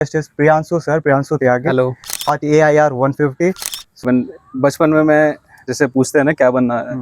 Priyanshu sir, Priyanshu त्यागी hello. और AIR 150। बचपन में मैं जैसे पूछते हैं ना क्या बनना है,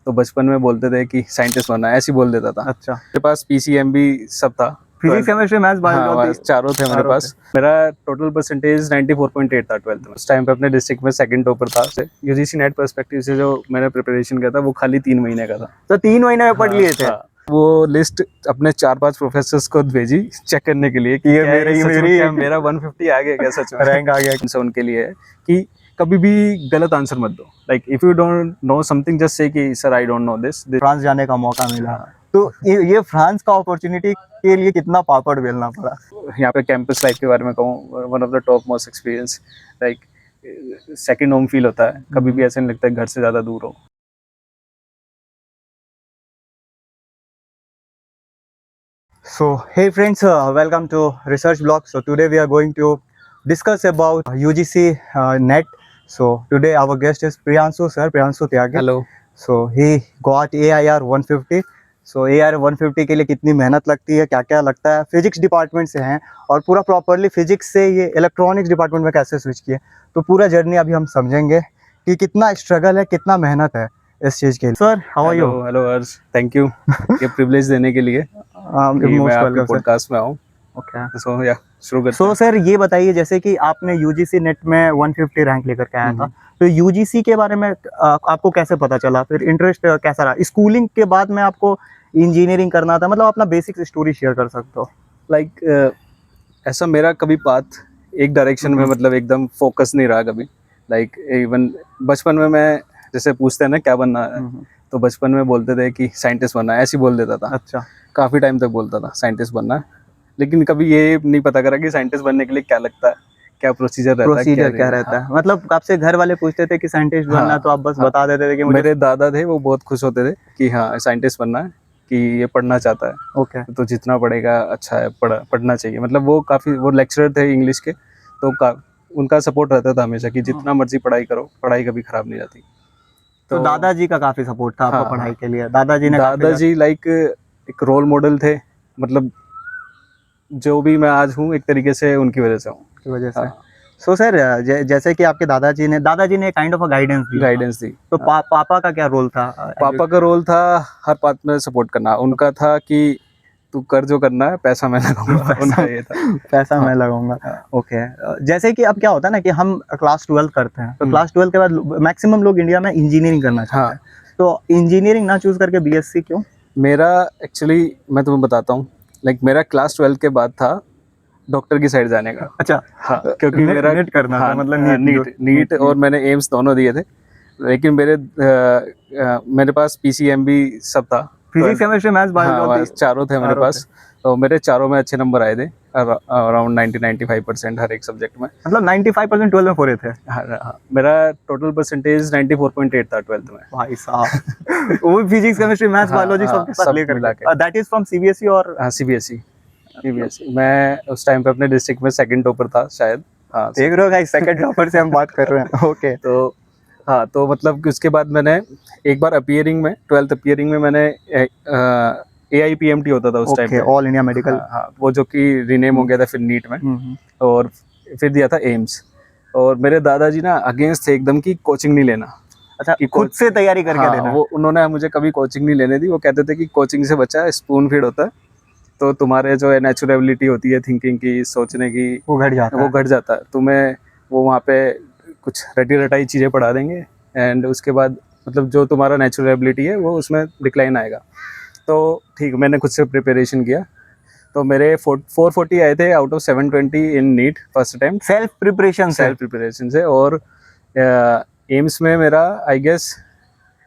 तो बचपन में बोलते थे कि साइंटिस्ट बनना है, ऐसे ही बोल देता था। अच्छा, मेरे पास PCMB सब था, फिजिक्स, केमिस्ट्री, मैथ्स, हाँ बायोलॉजी बस चारों थे मेरे पास। मेरा टोटल परसेंटेज 94.8 था 12th में। उस टाइम पे अपने डिस्ट्रिक्ट में सेकंड टॉपर था। UGC नेट पर्सपेक्टिव से जो मैंने प्रिपरेशन किया था वो खाली 3 महीने का था। तो 3 महीने में पढ़ लिए थे। हाँ, वो लिस्ट अपने 4-5 प्रोफेसर्स को भेजी चेक करने के लिए कि ये क्या मेरी- सच में मेरी- क्या मेरा 150 आ गया क्या सच में रैंक आ गया। आंसर उनके लिए है कि कभी भी गलत आंसर मत दो। Like if you don't know something just say कि sir I don't know this. France जाने का मौका मिला, तो ये फ्रांस का अपॉर्चुनिटी के लिए कितना पापड़ बेलना पड़ा। यहाँ पे कैंपस लाइफ के बारे में कहूँ, one of the top most experience. Like second home feel होता है, कभी भी ऐसे नहीं लगता है घर से ज़्यादा दूर हो। So, hey friends, welcome to Research Blog. So today we are going to discuss about UGC NET. So today our guest is Priyanshu sir, Priyanshu Tyagi. Hello. So he got AIR 150. So AIR 150 के लिए कितनी मेहनत लगती है, क्या क्या लगता है, फिजिक्स डिपार्टमेंट से हैं और पूरा प्रॉपरली फिजिक्स से ये इलेक्ट्रॉनिक्स डिपार्टमेंट में कैसे स्विच किए, तो पूरा जर्नी अभी हम समझेंगे कि कितना स्ट्रगल है, कितना मेहनत है इस चीज़ के लिए। Sir, how are you? Hello Harsh, thank you ये प्रिविलेज देने के लिए कि मैं मोस्ट आपके वेलकम सर। पॉडकास्ट में आऊँ। ओके। सो या शुरू करते सो हैं। सर, ये बताइए, जैसे कि आपने यूजीसी नेट में 150 रैंक लेकर के आया था, तो यूजीसी के बारे में आपको कैसे पता चला, फिर इंटरेस्ट कैसा रहा? स्कूलिंग के बाद में आपको इंजीनियरिंग करना था, मतलब अपना बेसिक स्टोरी शेयर कर सकते हो। लाइक ऐसा मेरा कभी पाथ एक डायरेक्शन में मतलब एकदम फोकस नहीं रहा कभी। लाइक इवन बचपन में मैं जैसे पूछते हैं ना क्या बनना है, तो बचपन में बोलते थे कि साइंटिस्ट बनना है, ऐसे ही बोल देता था। अच्छा, काफ़ी टाइम तक बोलता था साइंटिस्ट बनना है, लेकिन कभी ये नहीं पता करा कि साइंटिस्ट बनने के लिए क्या लगता है, क्या प्रोसीजर रहता है, प्रोसीजर क्या नहीं। रहता है? हाँ, मतलब आपसे घर वाले पूछते थे कि साइंटिस्ट बनना है, तो आप बस हाँ। बता देते थे कि मुझे। मेरे दादा थे, वो बहुत खुश होते थे कि हाँ साइंटिस्ट बनना है, कि ये पढ़ना चाहता है, ओके। तो जितना पढ़ेगा अच्छा है, पढ़ना चाहिए। मतलब वो काफ़ी, वो लेक्चरर थे इंग्लिश के, तो उनका सपोर्ट रहता था हमेशा कि जितना मर्जी पढ़ाई करो, पढ़ाई कभी ख़राब नहीं जाती। तो दादाजी का काफी सपोर्ट था आपको हाँ, पढ़ाई के लिए? दादाजी ने दादाजी लाइक एक रोल मॉडल थे। मतलब जो भी मैं आज हूँ एक तरीके से उनकी वजह से हूँ। की वजह से। हाँ, सो सर, जैसे कि आपके दादाजी ने काइंड ऑफ गाइडेंस दी, गाइडेंस दी। तो पापा का क्या रोल था? पापा का रोल था हर बात में सपोर्ट करना। उनका था कि तू कर जो करना है, पैसा मैं लगाऊंगा। उनका ये था। पैसा हाँ, मैं लगाऊंगा। हाँ। ओके। जैसे कि अब क्या होता है ना कि हम क्लास 12 करते हैं, तो क्लास 12 के बाद मैक्सिमम लोग इंडिया में इंजीनियरिंग करना चाहते हैं, तो इंजीनियरिंग ना चूज करके बीएससी क्यों? मेरा एक्चुअली मैं तुम्हें बताता हूँ, लाइक मेरा क्लास 12 के बाद था डॉक्टर की साइड जाने का। अच्छा, हाँ, क्योंकि मेरा नेट करना था, मतलब नीट और मैंने एम्स दोनों दिए थे, लेकिन मेरे पास PCMB सब था। फिजिक्स, केमिस्ट्री, मैथ्स, हाँ बायोलॉजी बस चारों थे मेरे पास, तो मेरे चारों में अच्छे नंबर आए थे, अराउंड 90-95% हर एक सब्जेक्ट में। मतलब 95% 12 में फोरे थे। हाँ, मेरा टोटल परसेंटेज 94.8 था 12th में। भाई साहब, वो भी फिजिक्स, केमिस्ट्री, मैथ्स, बायोलॉजी सबके साथ सब लेकर मिला के। दैट इज फ्रॉम सीबीएसई और हाँ CBSE। मैं उस टाइम पे अपने डिस्ट्रिक्ट में सेकंड टॉपर था शायद। हाँ, देख रहे हो गाइस, सेकंड टॉपर से हम बात कर रहे हैं। ओके। तो हाँ, तो मतलब कि उसके बाद मैंने एक बार अपीयरिंग में, 12th अपीयरिंग में मैंने AIPMT होता था उस टाइम ओके, पे। All India medical. हाँ, वो जो कि रीनेम हो गया था फिर नीट में, और फिर दिया था एम्स। और मेरे दादाजी ना अगेंस्ट थे एकदम कि कोचिंग नहीं लेना। अच्छा, कि खुद से तैयारी करके हाँ, देना। वो उन्होंने मुझे कभी कोचिंग नहीं लेने दी। वो कहते थे कि कोचिंग से बच्चा स्पून फीड होता है, तो तुम्हारे जो है नेचुरेबिलिटी होती है थिंकिंग की, सोचने की, वो घट जाता है। तुम्हें वो वहाँ पे कुछ रटी रटाई चीज़ें पढ़ा देंगे, एंड उसके बाद मतलब जो तुम्हारा नेचुरेबिलिटी है वो उसमें डिक्लाइन आएगा। तो ठीक, मैंने खुद से प्रिपरेशन किया, तो मेरे 440 आए थे out of 720 in NEET first attempt, self preparation से। और एम्स में मेरा आई गेस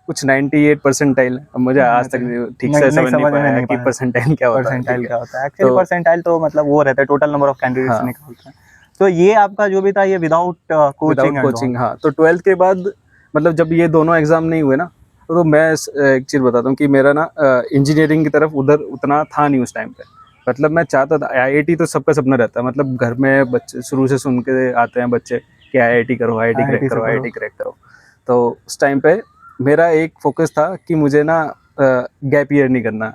कुछ 98 परसेंटाइल। अब मुझे आज तक ठीक से समझ नहीं पाया कि परसेंटाइल क्या होता है। परसेंटाइल क्या होता है एक्चुअली? तो परसेंटाइल तो मतलब वो रहता है, टोटल नंबर ऑफ कैंडिडेट्स हाँ, निकालते हैं। तो ये आपका जो भी था, ये विदाउट विदाउट कोचिंग कोचिंग। हाँ, तो 12th के बाद मतलब जब ये दोनों एग्जाम नहीं हुए ना, तो मैं एक चीज़ बताता हूँ कि मेरा ना इंजीनियरिंग की तरफ उधर उतना था नहीं उस टाइम पे। मतलब मैं चाहता था, IIT तो सबका सपना रहता है। मतलब घर में बच्चे शुरू से सुन के आते हैं बच्चे कि IIT करो, IIT क्रैक करो, IIT क्रैक करो। तो उस टाइम पे मेरा एक फोकस था कि मुझे ना गैप ईयर नहीं करना है।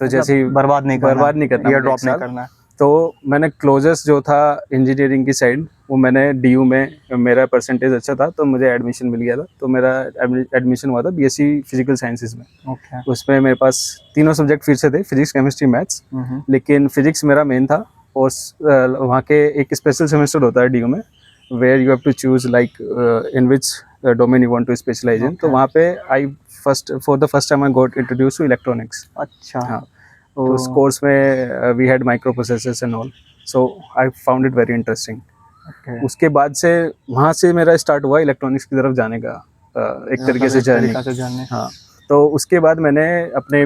तो जैसे ही बर्बाद नहीं करना, ईयर ड्रॉप नहीं करना। तो मैंने क्लोजेस्ट जो था इंजीनियरिंग की साइड, वो मैंने DU में, मेरा परसेंटेज अच्छा था तो मुझे एडमिशन मिल गया था, तो मेरा एडमिशन हुआ था BSc फिजिकल साइंसेज में। ओके। उसमें मेरे पास तीनों सब्जेक्ट फिर से थे, फिजिक्स, केमिस्ट्री, मैथ्स, लेकिन फिजिक्स मेरा मेन था। और वहाँ के एक स्पेशल सेमेस्टर होता है DU में, where you have to choose like in which domain you want to specialize in. तो Okay. वहाँ पे I for the first time I got introduce to electronics. अच्छा। हाँ, तो उस कोर्स में we had microprocessors and all, so I found it very interesting. Okay. उसके बाद से वहाँ से मेरा स्टार्ट हुआ इलेक्ट्रॉनिक्स की तरफ जाने का एक तरीके से जर्नी। जर्नी। हाँ, तो उसके बाद मैंने अपने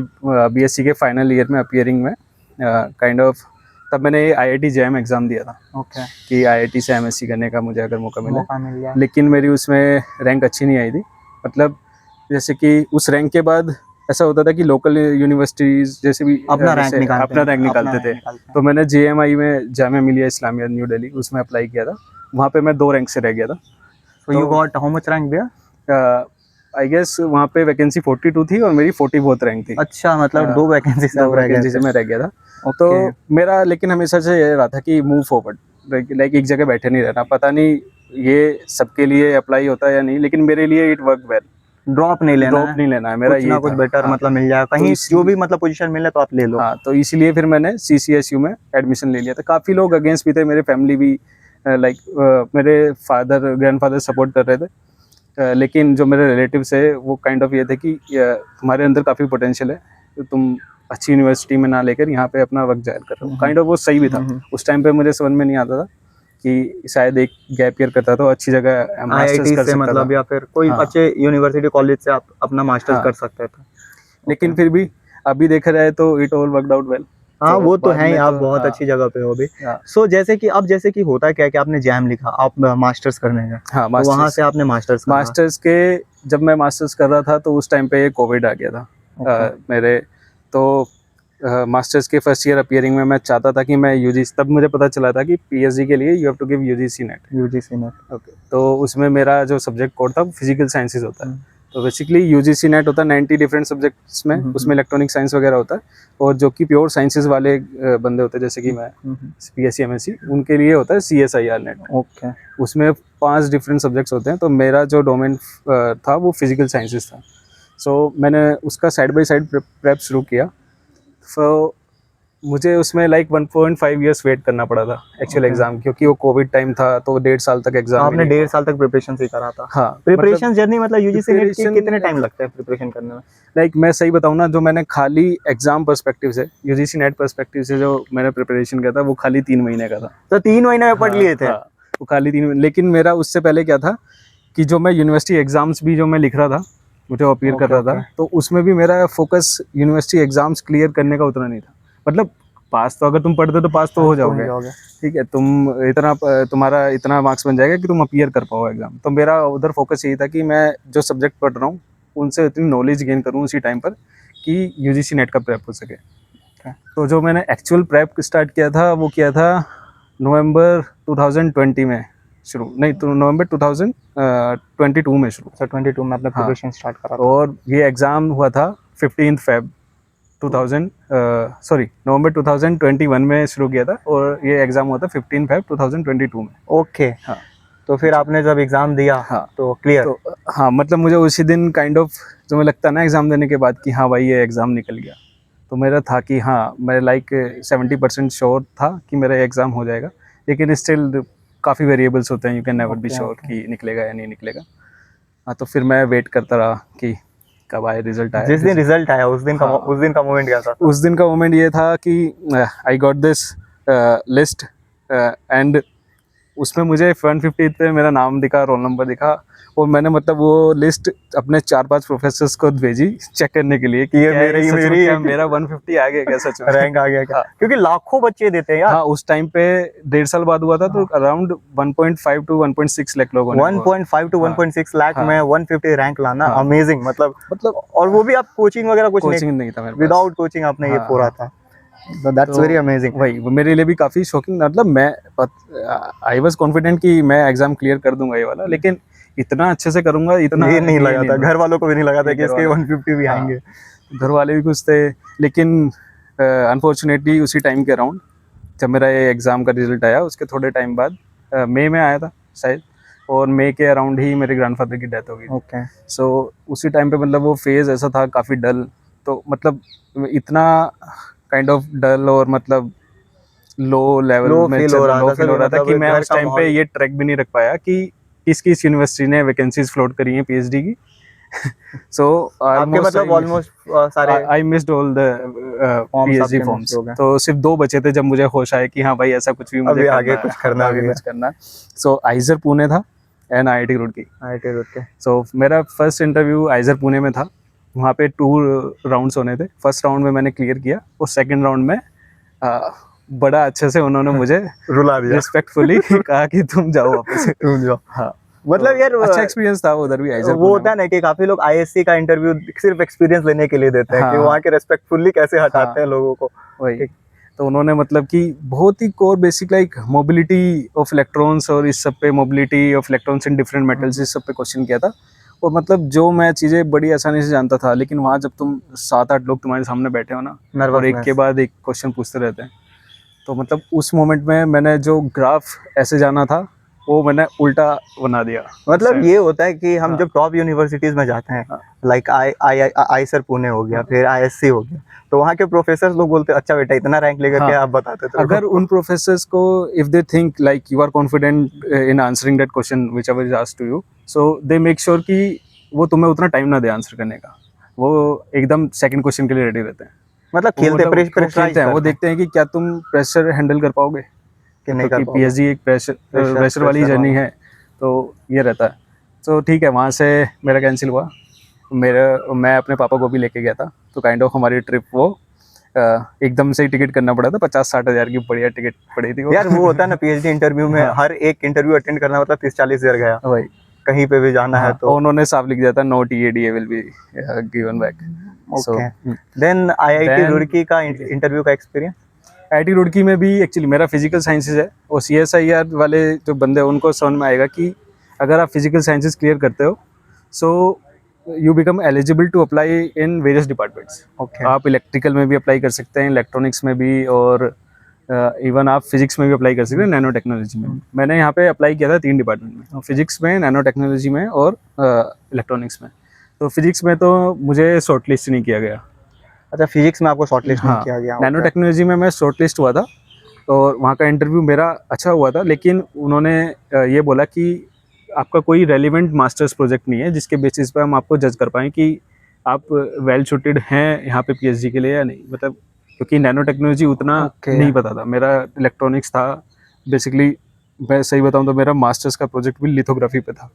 BSc के फाइनल ईयर में अपीयरिंग में काइंड ऑफ, तब मैंने IIT JAM एग्ज़ाम दिया था ओके। कि IIT से MSc करने का मुझे अगर मौका मिले, मौका मिल गया। लेकिन मेरी उसमें रैंक अच्छी नहीं आई थी। मतलब जैसे कि उस रैंक के बाद ऐसा होता था कि लोकल यूनिवर्सिटीज़ जैसे भी अपना जैसे रैंक अपना रैंक निकालते थे, तो मैंने JMI में, जामिया मिलिया इस्लामिया न्यू दिल्ली, उसमें अप्लाई किया था। वहाँ पे मैं 2 रैंक से रह गया था। So you got how much rank there? I guess वहाँ पे वैकेंसी 42 थी और मेरी 44th रैंक थी। अच्छा, मतलब हाँ, 2 वैकेंसी से 2 आप रह गए वैकेंसी से थे। मैं रह गया था। ओके। तो मेरा लेकिन हमेशा से ये रहा था कि मूव फॉरवर्ड, लाइक एक जगह बैठे नहीं रहना। पता नहीं ये सबके लिए अप्लाई होता है या नहीं, लेकिन मेरे लिए इट वर्क वेल। ड्रॉप नहीं लेना ड्रॉप है, नहीं लेना है, मेरा कुछ ये ना कुछ था। बेटर हाँ, मतलब मिल जाएगा तो कहीं, इसलिए- जो भी मतलब पोजीशन मिले तो आप ले लो। हाँ, तो इसीलिए फिर मैंने CCSU में एडमिशन ले लिया था। काफ़ी लोग अगेंस्ट भी थे, मेरे फैमिली भी, लाइक मेरे फादर ग्रैंडफादर सपोर्ट कर रहे थे, लेकिन जो मेरे रिलेटिव्स है वो काइंड ऑफ ये थे कि तुम्हारे अंदर काफ़ी पोटेंशियल है, तो तुम अच्छी यूनिवर्सिटी में ना लेकर यहाँ पे अपना वक्त जाहिर कर रहे हो। काइंड ऑफ वो सही भी था। उस टाइम पे मुझे समझ में नहीं आता था कि शायद एक गैप ईयर करता तो अच्छी जगह मास्टर्स IIT कर से सकता मतलब था। या फिर कोई हाँ। अच्छे यूनिवर्सिटी कॉलेज से आप अपना मास्टर्स हाँ। कर सकते थे। लेकिन फिर भी अभी देखा जाए तो it all worked out well. हाँ, वो तो बाद है ही, में आप तो- बहुत हाँ, अच्छी जगह पे हो अभी। हाँ, सो जैसे कि अब जैसे कि होता है क्या कि आपने जैम लिखा, आप मास्टर्स करने गए, हाँ, तो वहाँ से आपने मास्टर्स करा। मास्टर्स के, जब मैं मास्टर्स कर रहा था तो उस टाइम पे ये कोविड आ गया था। Okay. मेरे तो मास्टर्स के फर्स्ट ईयर अपीयरिंग में मैं चाहता था कि मैं UGC, तब मुझे पता चला था कि PhD के लिए you have to give UGC NET. UGC में। ओके, तो उसमें मेरा जो सब्जेक्ट कोड था वो फिजिकल साइंसेज होता है। तो बेसिकली UGC नेट होता है 90 डिफरेंट सब्जेक्ट्स में, उसमें इलेक्ट्रॉनिक साइंस वगैरह होता है, और जो कि प्योर साइंसेज वाले बंदे होते हैं जैसे कि मैं, BSc MSc, उनके लिए होता है CSIR नेट। ओके। उसमें 5 डिफरेंट सब्जेक्ट्स होते हैं, तो मेरा जो डोमेन था वो फिजिकल साइंसेज था। सो मैंने उसका साइड बाय साइड प्रेप शुरू किया। सो मुझे उसमें लाइक 1.5 ईयर्स वेट करना पड़ा था एक्चुअल Okay. एग्जाम, क्योंकि वो कोविड टाइम था, तो 1.5 साल तक एग्जाम। आपने 1.5 साल तक प्रिपरेशन से करा था। हाँ, प्रिपरेशन जर्नी मतलब UGC नेट की preparation- कितने टाइम लगता है प्रिपरेशन करने में? लाइक मैं सही बताऊँ ना, जो मैंने खाली एग्जाम पर्सपेक्टिव से, UGC नेट पर्सपेक्टिव से जो मैंने प्रिपरेशन किया था वो खाली 3 महीने का था। तो 3 महीने में पढ़ लिए थे? हाँ, वो खाली 3 महीने। लेकिन मेरा उससे पहले क्या था कि जो मैं यूनिवर्सिटी एग्जाम्स भी जो मैं लिख रहा था, मुझे अपीयर कर रहा था, तो उसमें भी मेरा फोकस यूनिवर्सिटी एग्जाम्स क्लियर करने का उतना नहीं था। मतलब पास तो, अगर तुम पढ़ते तो पास तो हो जाओगे, ठीक है, तुम इतना, तुम्हारा इतना मार्क्स बन जाएगा कि तुम अपीयर कर पाओ एग्जाम। तो मेरा उधर फोकस यही था कि मैं जो सब्जेक्ट पढ़ रहा हूँ उनसे इतनी नॉलेज गेन करूँ उसी टाइम पर कि UGC नेट का प्रेप हो सके। तो जो मैंने एक्चुअल प्रेप स्टार्ट किया था वो किया था नवंबर 2020 में शुरू, नहीं तो नवंबर 2022 में शुरू। अच्छा, 22 में अपना प्रिपरेशन स्टार्ट करा था। और ये एग्ज़ाम हुआ था 15 Feb 2000, सॉरी नवंबर 2021 में शुरू किया था, और ये एग्ज़ाम हुआ था 15 Feb 2022 में। ओके। हाँ, तो फिर आपने जब एग्जाम दिया, हाँ, तो क्लियर? तो हाँ, मतलब मुझे उसी दिन काइंड ऑफ जो मैं लगता है ना एग्ज़ाम देने के बाद कि हाँ भाई ये एग्ज़ाम निकल गया, तो मेरा था कि हाँ, मैं लाइक 70% श्योर था कि मेरा एग्ज़ाम हो जाएगा, लेकिन स्टिल काफ़ी वेरिएबल्स होते हैं, you can never be sure कि निकलेगा या नहीं निकलेगा। हाँ, तो फिर मैं वेट करता रहा कि कब आए रिजल्ट आया। जिस दिन रिजल्ट आया उस दिन का हाँ। उस दिन का मोमेंट क्या था? उस दिन का मोमेंट ये था कि I got this list, and उसमें मुझे 150 पे मेरा नाम दिखा, रोल नंबर दिखा, और मैंने मतलब वो लिस्ट अपने 4-5 प्रोफेसर्स को भेजी चेक करने के लिए कि ये क्या मेरी सच में मेरी क्या मेरा 150 आ गया क्या सच में। रैंक आ गया क्या? हाँ। क्योंकि लाखों बच्चे देते हैं यार। हाँ, उस टाइम पे 1.5 साल बाद हुआ था, तो अराउंड 1.5 to 1.6 लाख लोगों ने 1.5 to 1.6 लाख में 150 रैंक लाना हाँ। अमेजिंग, मतलब और वो भी आप कोचिंग वगैरह कुछ कोचिंग नहीं था मेरे पास। विदाउट कोचिंग आपने ये हाँ, पूरा था। तो दैट्स वेरी अमेजिंग। वही वो मेरे लिए भी काफ़ी शॉकिंग, मतलब मैं आई वाज कॉन्फिडेंट कि मैं एग्जाम क्लियर कर दूंगा ये वाला, लेकिन इतना अच्छे से करूंगा इतना ये नहीं लगा था, घर वालों को भी नहीं लगा था कि इसके 150 भी हाँ, आएंगे। घर वाले भी खुश थे, लेकिन अनफॉर्चुनेटली उसी टाइम के अराउंड जब मेरा ये एग्ज़ाम का रिजल्ट आया उसके थोड़े टाइम बाद मई में आया था शायद, और मई के अराउंड ही मेरे ग्रैंडफादर की डेथ हो गई। ओके। सो उसी टाइम पे मतलब वो फेज़ ऐसा था काफ़ी डल, तो मतलब इतना काइंड ऑफ डल और मतलब लो लेवल लो में फील चल हो रहा लो था फील हो सभी, रहा था मतलब कि मैं घर उस का टाइम पे माहौल। ये ट्रैक भी नहीं रख पाया कि किस किस यूनिवर्सिटी ने वैकेंसीज फ्लोट करी हैं पीएचडी की। सो आपके ऑलमोस्ट मतलब ऑलमोस्ट सारे I missed all the forms PhD आपके मिस फॉर्म्स। हो गए। तो सिर्फ 2 बचे थे जब मुझे होश आया कि हाँ भाई ऐसा कुछ भी मुझे अभी आगे करना है, कुछ करना आगे भी है। कुछ करना है। सो आइजर पुणे था and IIT Roorkee. IIT Roorkee. So मेरा फर्स्ट इंटरव्यू आइजर पुणे में था। वहाँ पे 2 राउंड्स होने थे। फर्स्ट राउंड में मैंने क्लियर किया और सेकंड राउंड में बड़ा अच्छे से उन्होंने मुझे रुला दिया। रिस्पेक्टफुली कहा कि तुम जाओ वापस। तुम जाओ। हाँ, मतलब तो यार अच्छा एक्सपीरियंस था उधर भी आइजर वो पुणे होता में। है ना कि काफी लोग आईएससी का इंटरव्यू सिर्फ एक्सपीरियंस लेने के लिए देते हैं कि हाँ, वहाँ के रेस्पेक्टफुली कैसे हटाते हैं लोगों को। वही। ठीक। तो उन्होंने मतलब कि बहुत ही core basic like mobility of electrons और इस सब पे, mobility of electrons in different metals, इस सब पे क्वेश्चन किया था। और मतलब जो मैं चीज़ें बड़ी आसानी से जानता था, लेकिन वहाँ जब तुम 7-8 लोग तुम्हारे सामने बैठे हो ना और एक के नर्वसनेस। बाद एक क्वेश्चन पूछते रहते हैं, तो मतलब उस मोमेंट में मैंने जो ग्राफ ऐसे जाना था वो मैंने उल्टा बना दिया उस मतलब टाइम। ये होता है कि हम हाँ, जब टॉप यूनिवर्सिटीज में जाते हैं, हाँ, like I I I sir Pune हो गया, हाँ, फिर आईएससी हो गया, तो वहाँ के प्रोफेसर लोग बोलते हैं अच्छा बेटा इतना रैंक लेकर के हाँ। आप बताते तेरे अगर को। उन प्रोफेसर्स को if they think like you are confident in answering that question whichever is asked to you, so they make sure कि वो तुम्हें उतना टाइम ना दे आंसर करने का। वो एकदम सेकंड क्वेश्चन के लिए रेडी रहते हैं। मतलब वो खेलते मतलब वो प्रेशराइज खेलते हैं, वो करते हैं देखते हैं कि क्या तुम प्रेशर हैंडल कर पाओगे, कि नहीं कर क्योंकि पाओगे। पीएचडी एक प्रेशर प्रेशर प्रेशर वाली प्रेशर जर्नी वाला। है। तो ये रहता है। तो ठीक है, वहाँ से मेरा कैंसिल हुआ। मैं अपने पापा को भी लेके गया था, तो काइंड ऑफ हमारी ट्रिप वो एकदम से ही टिकट करना पड़ा था। 50-60 हज़ार की बढ़िया टिकट पड़ी थी वो। यार वो होता है ना पीएचडी इंटरव्यू में, हाँ, हर एक इंटरव्यू अटेंड करना मतलब 30-40 हज़ार गया, वही। कहीं पे भी जाना है हाँ, तो। और उन्होंने साफ लिख दिया था no TA DA will be given back. So okay. Then IIT then Roorkee का इंटरव्यू का एक्सपीरियंस। आईआईटी रुड़की में भी एक्चुअली मेरा फिजिकल साइंसेज है, और सीएसआईआर वाले जो बंदे हैं उनको समझ में आएगा कि अगर आप फिजिकल साइंसेज क्लियर करते हो, so you become eligible to apply in various departments. Okay. आप इलेक्ट्रिकल में भी अप्लाई कर सकते हैं, इलेक्ट्रॉनिक्स में भी, और इवन आप फिजिक्स में भी अप्लाई कर सकते हैं, नैनो टेक्नोलॉजी में भी। मैंने यहाँ पे अप्लाई किया था 3 डिपार्टमेंट में, फिजिक्स में, नैनो टेक्नोलॉजी में और इलेक्ट्रॉनिक्स में। तो फिजिक्स में तो मुझे शॉर्ट लिस्ट नहीं किया गया। अच्छा फिजिक्स में आपको शॉर्टलिस्ट नहीं हाँ, किया गया। Nano okay. टेक्नोलॉजी में मैं शॉर्ट लिस्ट हुआ था, और वहाँ का इंटरव्यू मेरा अच्छा हुआ था, लेकिन उन्होंने ये बोला कि आपका कोई रेलिवेंट मास्टर्स प्रोजेक्ट नहीं है जिसके बेसिस पे हम आपको जज कर पाएँ कि आप वेल सूटेड हैं यहाँ पे पीएचडी के लिए या नहीं। मतलब क्योंकि नैनो टेक्नोलॉजी उतना ओके। नहीं पता था, मेरा इलेक्ट्रॉनिक्स था बेसिकली। मैं सही बताऊँ तो मेरा मास्टर्स का प्रोजेक्ट भी लिथोग्राफी पे था,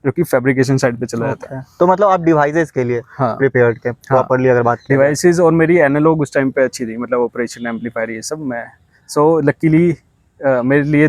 जो कि फैब्रिकेशन साइड पे चला जाता है। ओके, तो मतलब आप डिवाइसेस के लिए हाँ, प्रिपेयर्ड थे प्रॉपर्ली अगर बात किया जाए। डिवाइसेस, और मेरी एनालॉग उस टाइम पे अच्छी थी, मतलब ऑपरेशन एम्पलीफायर ये सब मैं। सो लकीली मेरे लिए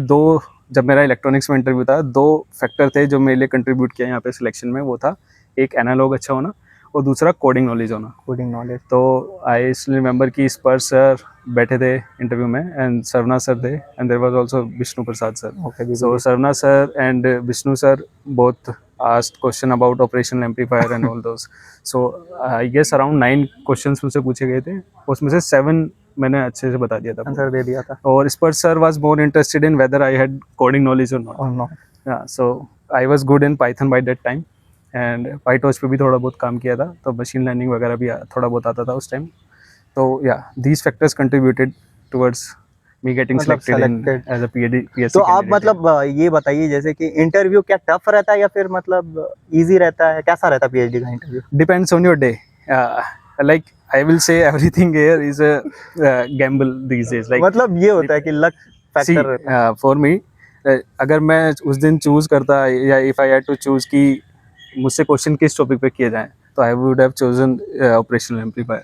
जब मेरा इलेक्ट्रॉनिक्स में इंटरव्यू था, 2 फैक्टर थे जो मेरे लिए कंट्रीब्यूट किया यहाँ पे सिलेक्शन में। वो था एक एनालॉग अच्छा होना, और दूसरा कोडिंग नॉलेज होना। Coding knowledge. तो आई स्टिल रिमेंबर कि स्पर्श सर बैठे थे इंटरव्यू में, एंड सरवना सर थे, and there was also Vishnu Prasad sir. Okay. So Saravana sir and Vishnu sir both asked question about operational amplifier and all those. So I guess around 9 questions मुझसे पूछे गए थे, उसमें से 7 मैंने अच्छे से बता दिया था आंसर दे दिया था। और स्पर्श sir was more interested in whether I had coding knowledge or not. और no. Yeah, so I was good in Python by that time, and PyTorch पे भी थोड़ा बहुत काम किया था, तो मशीन लर्निंग वगैरह भी थोड़ा बहुत आता था उस टाइम। तो yeah, these factors contributed towards me getting मतलब selected in selected. as a PhD तो आप candidate. मतलब ये बताइए जैसे कि इंटरव्यू क्या टफ रहता है या फिर मतलब इजी रहता है, कैसा रहता है पीएचडी का interview. Depends on your day. Like I will say everything here is a gamble these days. Like मतलब ये होता है कि लक see, फैक्टर रहता है। for me, अगर मैं उस दिन चूज करता, या if I had to choose कि मुझसे क्वेश्चन किस टॉपिक पे किए जाएं, तो I would have chosen operational amplifier.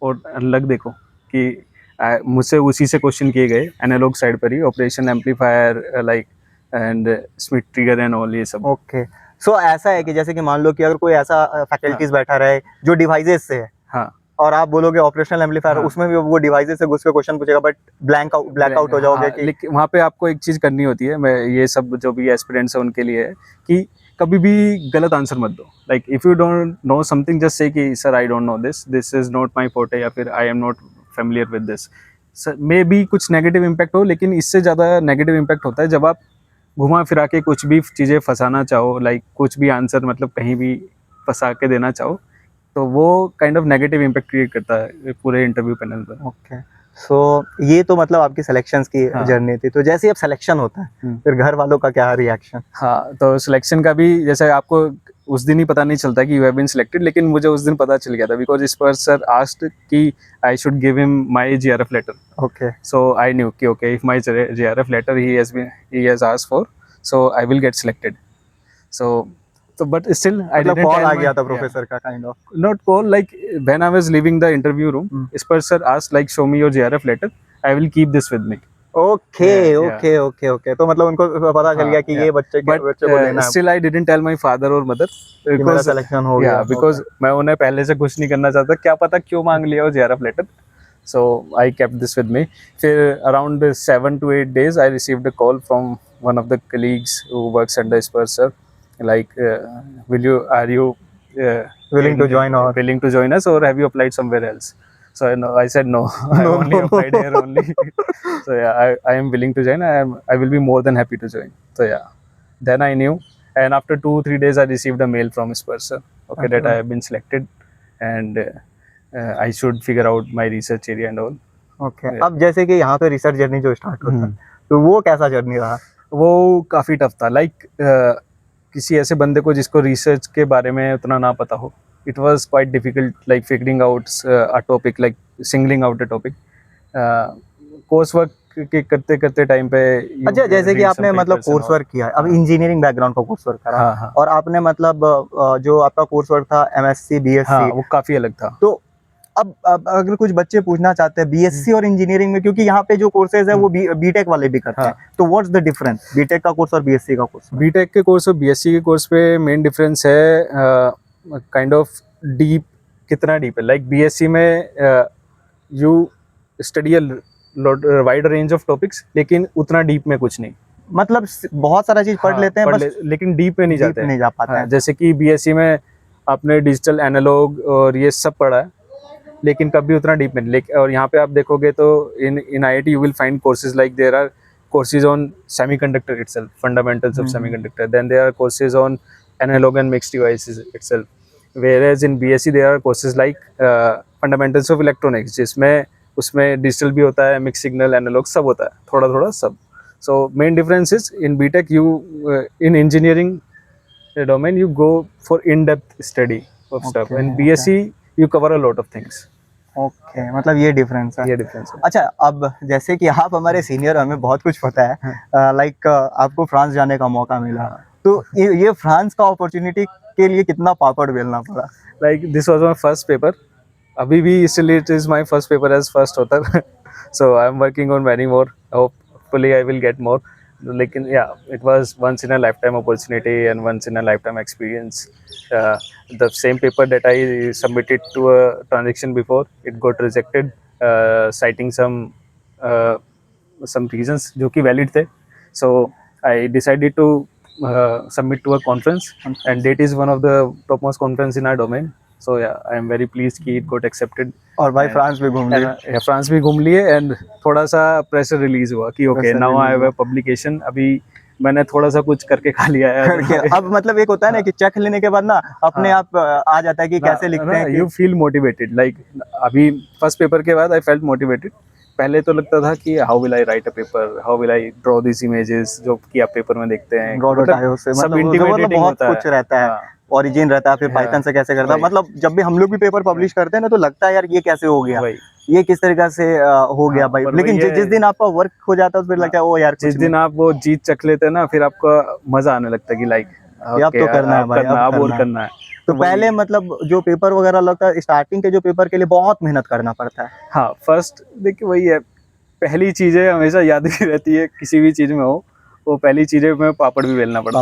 और लग देखो कि मुझसे उसी से क्वेश्चन किए गए, एनालॉग साइड पर ही, operation amplifier like and Schmitt trigger and all ये सब। ओके। सो ऐसा है कि जैसे कि मान लो कि अगर कोई ऐसा फैकल्टीज बैठा रहे जो डिवाइसेस से है, हाँ, और आप बोलोगे ऑपरेशनल एम्पलीफायर, हाँ। उसमें भी वो डिवाइसेस से घुस के क्वेश्चन पूछेगा, बट ब्लैक आउट हो जाओगे हाँ, कि लेकिन वहाँ पे आपको एक चीज़ करनी होती है, मैं ये सब जो भी एस्पिरेंट्स हैं उनके लिए है कि कभी भी गलत आंसर मत दो। Like if you don't know something, just say कि sir I don't know this is not my forte, या फिर I am not familiar with this. मे भी कुछ नेगेटिव इम्पैक्ट हो, लेकिन इससे ज़्यादा नेगेटिव इम्पैक्ट होता है जब आप घुमा फिरा के कुछ भी चीज़ें फंसाना चाहो, लाइक कुछ भी आंसर मतलब कहीं भी फंसा के देना चाहो, तो वो kind of negative impact create करता है पूरे इंटरव्यू पैनल पर। ओके, सो ये तो मतलब आपकी सिलेक्शंस की हाँ। जर्नी थी। तो जैसे ही अब सिलेक्शन होता है फिर घर वालों का क्या रिएक्शन? हाँ, तो सिलेक्शन का भी जैसे आपको उस दिन ही पता नहीं चलता कि यू हैव बीन सिलेक्टेड, लेकिन मुझे उस दिन पता चल गया था बिकॉज स्पर्स सर आस्क्ड कि I should give him my JRF letter. Okay, So I knew कि okay, if my JRF letter he has asked for, so I will get selected. So but still I मतलब didn't call tell uh my, गया था yeah, professor का kind of? not call, like when I was leaving the interview room, Spurs sir asked like show me your JRF letter, I will keep this with me. Okay Yeah, okay okay okay, तो मतलब उनको पता चल गया कि ये बच्चे But को लेना है still I didn't tell my father or mother कि मेरा because सिलेक्शन हो गया। because मैं उन्हें पहले से कुछ नहीं करना चाहता, क्या पता क्यों मांग लिया वो JRF letter. So I kept this with me. फिर around 7 to 8 days I received a call from one of the colleagues who works under Spurs sir, like are you Willing to join or? willing to join us, or have you applied somewhere else? So I said no, I No, only no, applied no. here only. So yeah, I am willing to join. I will be more than happy to join. So yeah, then I knew, and after 2-3 days I received a mail from Spurs sir, okay, that I have been selected, and I should figure out my research area and all. Okay, Yeah. अब जैसे कि यहाँ पे research journey जो start होता है तो वो कैसा जर्नी रहा? वो काफ़ी टफ था, लाइक किसी ऐसे बंदे को जिसको रिसर्च के बारे में उतना ना पता हो, it was quite difficult like figuring out a topic, like singling out a topic. Course work के करते करते टाइम पे अच्छा, जैसे कि आपने मतलब कोर्स वर्क किया है, अब इंजीनियरिंग बैकग्राउंड का कोर्स वर्क करा, हाँ हाँ और आपने मतलब जो आपका कोर्स वर्क था एमएससी हाँ, बीएससी, वो काफ़ी अलग था। तो अब अगर कुछ बच्चे पूछना चाहते हैं बीएससी और इंजीनियरिंग में, क्योंकि यहाँ पे जो कोर्सेज है वो बीटेक वाले भी करते हैं, तो व्हाट्स द डिफरेंस बीटेक का कोर्स और बीएससी का कोर्स? बीटेक के कोर्स और बीएससी के कोर्स पे मेन डिफरेंस है काइंड ऑफ डीप, कितना डीप है, लाइक बीएससी में you study wide range of topics, लेकिन उतना डीप में कुछ नहीं, मतलब बहुत सारा चीज पढ़ लेते हैं बस, लेकिन डीप में नहीं डीप जाते नहीं जा पाते हाँ, हैं। जैसे कि बीएससी में आपने डिजिटल एनालॉग और ये सब पढ़ा है, लेकिन कभी उतना डीप में नहीं। और यहाँ पे आप देखोगे तो in IIT you will find courses like there are courses on semiconductor itself, fundamentals of semiconductor. Then there are courses on analog and mixed devices itself. Whereas in BSc there are courses like fundamentals of electronics, जिसमें उसमें digital भी होता है, mix signal, analogue सब होता है, थोड़ा थोड़ा सब. So main difference is in BTech you in engineering domain you go for in-depth study of stuff. In BSc you cover a lot of things. Okay, मतलब ये डिफरेंस है। ये डिफरेंस है। अच्छा, अब जैसे कि आप हमारे सीनियर, हमें बहुत कुछ पता है, लाइक आपको फ्रांस जाने का मौका मिला, तो ये फ्रांस का अपॉर्चुनिटी के लिए कितना पापड़ बेलना पड़ा? Like this was my first paper, अभी भी still it is my first paper as first होता so I am working on very more, hopefully I will get more, लेकिन yeah it was once in a life time opportunity and once in a life time experience. The same paper that I submitted to a transaction before, it got rejected, citing some reasons जो कि valid थे. So I decided to submit to a conference, and that is one of the topmost conference in our domain. So yeah, I am very pleased कि it got accepted. और भाई France भी घूम लिए? France भी घूम लिए, एंड थोड़ा सा प्रेशर रिलीज हुआ कि okay now I have a publication, अभी मैंने थोड़ा सा कुछ करके खा लिया है करके अब मतलब एक होता है ना कि चेक लेने के बाद ना अपने आप आ जाता है कि कैसे लिखते हैं, यू फील मोटिवेटेड, लाइक अभी फर्स्ट पेपर के बाद आई फेल्ट मोटिवेटेड. पहले तो लगता था कि how will I right a paper, how will I draw this images जो कि आप पेपर में देखते हैं, सब इंटीमेटेटिंग बहुत कुछ रहता है, ओरिजिन रहता है, फिर पाइथन से कैसे करता है, मतलब जब भी हम लोग भी पेपर पब्लिश करते हैं ना तो लगता है यार ये कैसे हो गया, ये किस तरीके से हो गया भाई, लेकिन जिस दिन आपका वर्क हो जाता है तो फिर लगता है ओ यार, जिस दिन आप वो जीत चख लेते हैं ना, फिर आपका मजा आने लगता है कि लाइक अब तो करना है भाई, अब और करना है. तो पहले मतलब जो पेपर वगैरह लगता है, स्टार्टिंग के जो पेपर के लिए बहुत मेहनत करना पड़ता है. हाँ, फर्स्ट देखिए वही है, पहली चीजें हमेशा याद भी रहती है, किसी भी चीज में हो वो पहली चीजें में पापड़ भी बेलना पड़ता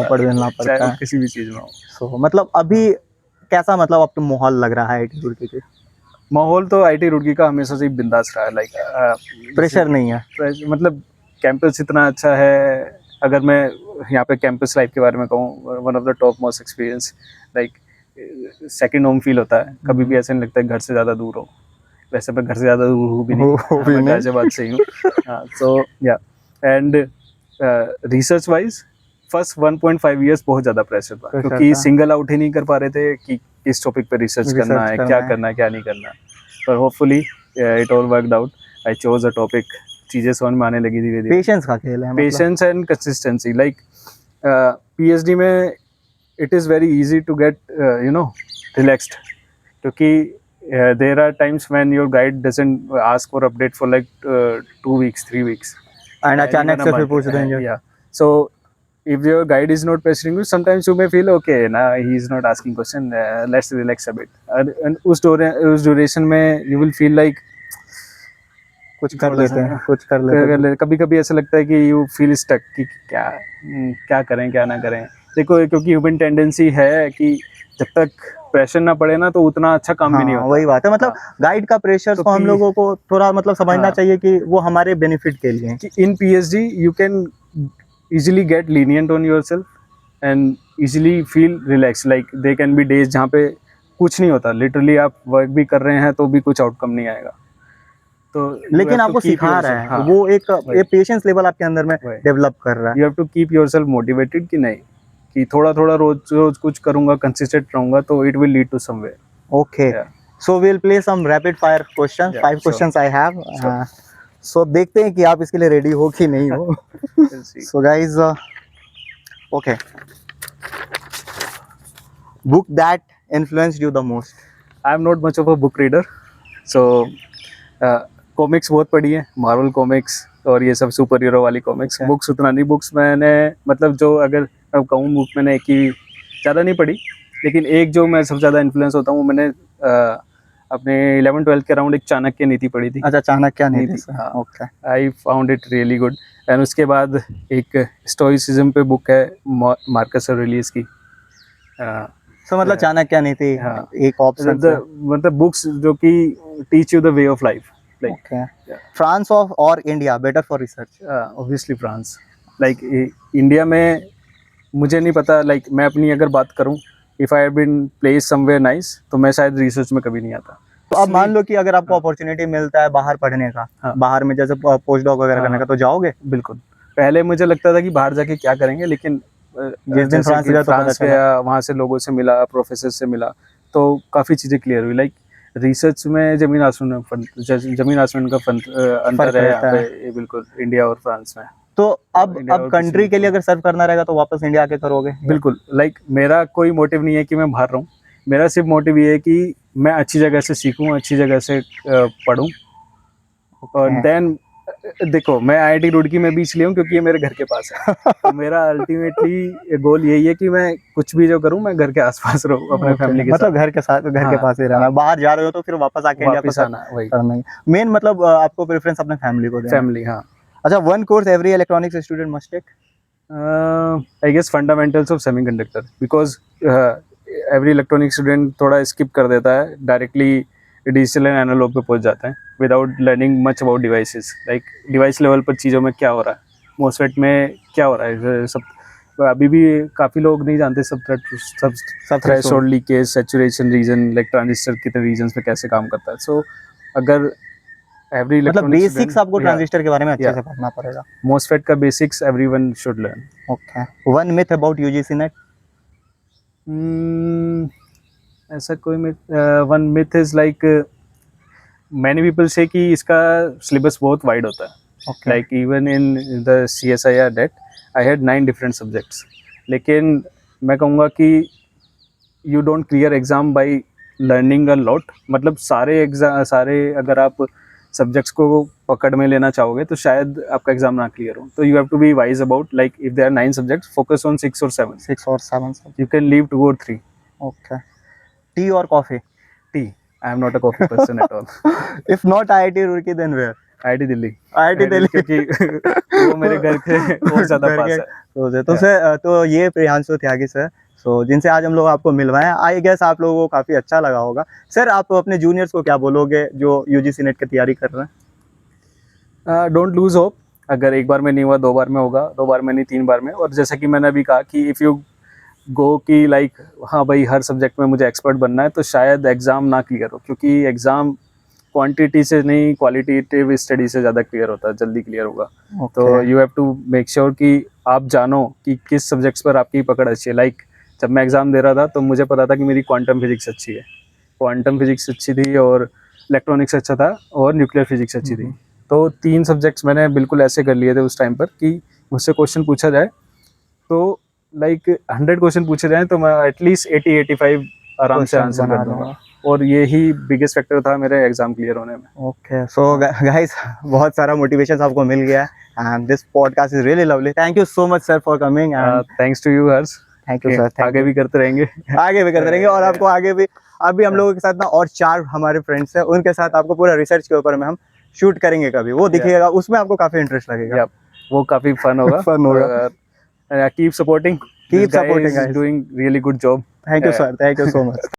है, किसी भी चीज में हो. सो मतलब अभी कैसा मतलब आपको माहौल लग रहा है आईटी रुड़की के? माहौल तो आईटी रुड़की का हमेशा से बिंदास रहा है, लाइक प्रेशर नहीं है, मतलब कैंपस इतना अच्छा है. अगर मैं यहाँ पे कैंपस लाइफ के बारे में कहूँ, one of the top most experience, like second home feel होता है, कभी भी ऐसा नहीं लगता है घर से ज़्यादा दूर हो. वैसे मैं घर से ज़्यादा दूर हूँ भी नहीं, हो भी मैं नहीं। गाजियाबाद से ही हूँ। हाँ, सो या and research wise first 1.5 years बहुत ज़्यादा प्रेशर था, Pressure क्योंकि था। सिंगल आउट ही नहीं कर पा रहे थे कि किस टॉपिक पे रिसर्च करना रिसर्च है, करना क्या है। करना है, क्या नहीं करना है। पर hopefully it all worked out. I chose a topic, चीज़ें समझ में आने लगी धीरे धीरे। पेशेंस का खेल है मतलब। Patience and consistency, like PhD में it is very easy to get relaxed, क्योंकि there are times when your guide doesn't ask for update for like 2 weeks, 3 weeks, and and अचानक even a से फिर month. पूछ देंगे। Yeah, so if your guide is not pestering you, sometimes you may feel okay, nah, he is not asking question, let's relax a bit. And उस duration में you will feel like कुछ कर लेते हैं, कुछ कर लेते हैं। कभी कभी ऐसा लगता है कि यू फील स्टक कि क्या करें क्या ना करें। देखो, क्योंकि ह्यूमन टेंडेंसी है कि जब तक प्रेशर ना पड़े ना तो उतना अच्छा काम भी नहीं हाँ होता। वही बात है, मतलब हाँ, गाइड का प्रेशर तो को हम P- लोगों को थोड़ा मतलब समझना हाँ, चाहिए कि वो हमारे बेनिफिट के लिए है। कि इन PhD you can easily get lenient on yourself and easily feel relax, like they can be days जहाँ पे कुछ नहीं होता, लिटरली आप वर्क भी कर रहे हैं तो भी कुछ आउटकम नहीं आएगा। तो लेकिन आपको सिखा रहा है, वो एक पेशेंस लेवल आपके अंदर में वही। डेवलप कर रहा है। You have to keep yourself motivated कि नहीं, कि थोड़ा थोड़ा रोज रोज कुछ करूंगा, कंसिस्टेंट रहूंगा तो it will lead to somewhere. Okay, so we will play some rapid fire questions. Yeah, 5 sure. Questions I have. Sure. So देखते हैं कि आप इसके लिए रेडी हो कि नहीं हो। We'll see. So guys, okay, book that influenced you the most. I am not much of a book reader, so comics बहुत पढ़ी है, मार्वल कॉमिक्स और ये सब सुपर हीरो वाली कॉमिक्स। Okay. बुक्स उतना नहीं, बुक्स मैंने मतलब जो अगर मैं कहूँ बुक मैंने एक ही ज़्यादा नहीं पढ़ी, लेकिन एक जो मैं सबसे ज़्यादा इन्फ्लुएंस होता हूँ वो मैंने अपने 11-12 के अराउंड एक चाणक्य नीति पढ़ी थी। अच्छा, चाणक्य नीति नीति, से। हाँ। Okay, I found it really good. And उसके बाद एक स्टोइसिज्म पे बुक है मार्कस ऑरेलियस की। सो मतलब चाणक्य नीति हाँ, एक ऑप्शन है। मतलब बुक्स जो कि teach you the way of life, like okay, France of or India better for research? Obviously France. Like India में मुझे नहीं पता, लाइक मैं अपनी अगर बात करूं, if I have been placed somewhere nice तो मैं शायद रिसर्च में कभी नहीं आता। तो अब मान लो कि अगर आपको अपॉर्चुनिटी मिलता है बाहर पढ़ने का, हाँ। बाहर में जैसे पोस्ट डॉक वगैरह करने का, तो जाओगे? बिल्कुल। पहले मुझे लगता था कि बाहर जाके क्या करेंगे, लेकिन जिस दिन फ्रांस गया तो पता चला। गया, वहाँ से लोगों से मिला, प्रोफेसर से मिला, तो काफ़ी चीज़ें क्लियर हुई। लाइक रिसर्च में जमीन आसमान का अंतर है यहाँ रहता है। पे, बिल्कुल, इंडिया और फ्रांस में। तो इंडिया अब और कंट्री के लिए अगर सर्व करना रहेगा तो वापस इंडिया आके करोगे? बिल्कुल। लाइक मेरा कोई मोटिव नहीं है कि मैं बाहर रहूँ, मेरा सिर्फ मोटिव ये है कि मैं अच्छी जगह से सीखूँ, अच्छी जगह से पढूँ। और देन देखो, मैं आईआईटी रुड़की में भी इसलिए हूँ क्योंकि ये मेरे घर के पास है। तो मेरा अल्टीमेटली गोल यही है कि मैं कुछ भी जो करूँ मैं घर के आसपास रहूँ, अपने फैमिली के मतलब साथ। घर के साथ, घर के हाँ, पास ही रहना। बाहर जा रहे हो तो फिर वापस आके इंडिया को वापस आना, वही करना ही मेन, मतलब आपको प्रेफरेंस अपने फैमिली को देना। फैमिली, हाँ। अच्छा, one course every electronics student must take? I guess fundamentals of semiconductor, because every electronic student थोड़ा स्किप कर देता है, डायरेक्टली डिजिटल एंड एनालॉग पे पहुंच जाते हैं without learning much about devices. Like device level पर चीज़ों में क्या हो रहा है, मोसफेट में क्या हो रहा है, सब अभी भी काफ़ी लोग नहीं जानते। सब threshold, leakage, saturation region, like transistor कितने रीजन्स पे कैसे काम करता है। सो अगर एवरी मतलब बेसिक्स आपको ट्रांजिस्टर के बारे में अच्छे से पढ़ना पड़ेगा। मोसफेट का basics everyone should learn. Okay, one myth about UGC NET? ऐसा कोई one myth is like many people say कि इसका सिलेबस बहुत वाइड होता है। Like even in the CSIR date I had 9 different subjects, लेकिन मैं कहूँगा कि you don't clear exam by learning a lot. मतलब सारे अगर आप सब्जेक्ट्स को पकड़ में लेना चाहोगे तो शायद आपका एग्जाम ना क्लियर हो। तो you have to be wise about, like if there are 9 subjects, focus on 6 or 7। 6 or 7 you can leave 2 or 3। Okay, tea or coffee? Tea, I am not a coffee person at all. If not IIT Roorkee then where? IIT Delhi. IIT Delhi, क्योंकि वो मेरे घर के और ज़्यादा पास है। तो sir, तो ये प्रियांशु त्यागी सर, सो जिनसे आज हम लोग आपको मिलवाए। आई गेस आप लोगों को काफ़ी अच्छा लगा होगा। सर, आप अपने जूनियर्स को क्या बोलोगे जो UGC नेट की तैयारी कर रहे हैं? Don't lose hope. अगर एक बार में नहीं हुआ, 2 बार में होगा, 2 बार में नहीं 3 बार में। और जैसा कि मैंने अभी कहा कि इफ़ यू गो कि लाइक हाँ भाई हर सब्जेक्ट में मुझे एक्सपर्ट बनना है, तो शायद एग्ज़ाम ना क्लियर हो, क्योंकि एग्ज़ाम क्वांटिटी से नहीं क्वालिटेटिव स्टडी से ज़्यादा क्लियर होता है, जल्दी क्लियर होगा। तो Okay. You have to make sure कि आप जानो कि किस सब्जेक्ट्स पर आपकी पकड़ अच्छी है। लाइक जब मैं एग्ज़ाम दे रहा था तो मुझे पता था कि मेरी क्वांटम फिजिक्स अच्छी है, क्वांटम फिजिक्स अच्छी थी और इलेक्ट्रॉनिक्स अच्छा था और न्यूक्लियर फिजिक्स अच्छी थी। तो 3 सब्जेक्ट्स मैंने बिल्कुल ऐसे कर लिए थे उस टाइम पर कि मुझसे क्वेश्चन पूछा जाए तो लाइक 100 क्वेश्चन पूछे जाएँ तो मैं एटलीस्ट 80-85 आराम से Questions आंसर बना कर दूंगा। लूँगा। और यही बिगेस्ट फैक्टर था मेरे एग्ज़ाम क्लियर होने में। ओके सो गाइस बहुत सारा मोटिवेशन आपको मिल गया है and this podcast is really lovely. Thank you so much sir for coming and thanks to you Harsh. Thank you sir. आगे भी करते रहेंगे। आगे भी करते रहेंगे और आपको आगे भी अभी हम लोगों के साथ ना और 4 हमारे फ्रेंड्स हैं, उनके साथ आपको पूरा रिसर्च के ऊपर में हम शूट करेंगे कभी, वो दिखेगा, उसमें आपको काफी इंटरेस्ट लगेगा। या वो काफ़ी फन होगा। Fun होगा। Keep supporting, Keep supporting, guys. Doing really good job. Thank you sir, thank you so much.